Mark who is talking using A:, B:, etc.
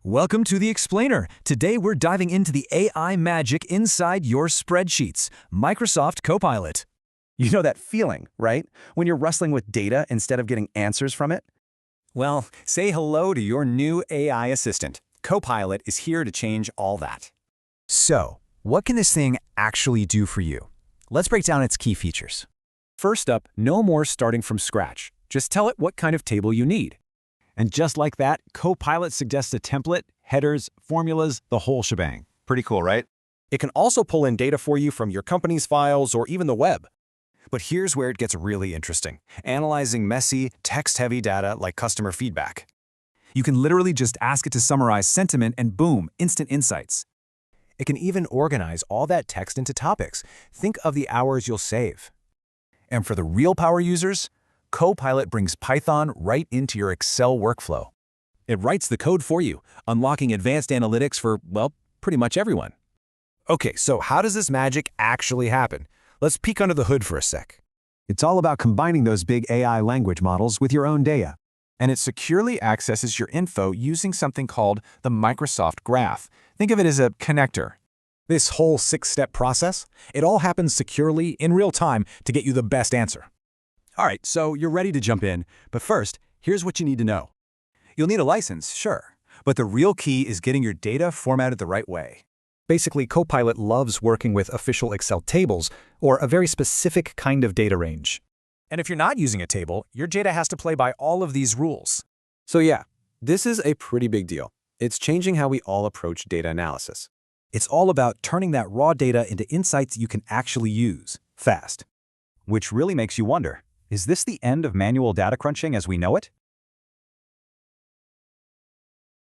A: Welcome to The Explainer. Today we're diving into the AI magic inside your spreadsheets, Microsoft Copilot.
B: You know that feeling, right? When you're wrestling with data instead of getting answers from it?
A: Well, say hello to your new AI assistant. Copilot is here to change all that. So, what can this thing actually do for you? Let's break down its key features. First up, no more starting from scratch. Just tell it what kind of table you need. And just like that, Copilot suggests a template, headers, formulas, the whole shebang.
C: Pretty cool, right?
B: It can also pull in data for you from your company's files or even the web.
A: But here's where it gets really interesting, analyzing messy, text-heavy data like customer feedback. You can literally just ask it to summarize sentiment and boom, instant insights. It can even organize all that text into topics. Think of the hours you'll save. And for the real power users, Copilot brings Python right into your Excel workflow. It writes the code for you, unlocking advanced analytics for, well, pretty much everyone. Okay, so how does this magic actually happen? Let's peek under the hood for a sec. It's all about combining those big AI language models with your own data. And it securely accesses your info using something called the Microsoft Graph. Think of it as a connector. This whole 6-step process, it all happens securely in real time to get you the best answer. All right, so you're ready to jump in, but first, here's what you need to know. You'll need a license, sure, but the real key is getting your data formatted the right way. Basically, Copilot loves working with official Excel tables or a very specific kind of data range. And if you're not using a table, your data has to play by all of these rules.
D: So yeah, this is a pretty big deal. It's changing how we all approach data analysis.
A: It's all about turning that raw data into insights you can actually use, fast. Which really makes you wonder, is this the end of manual data crunching as we know it?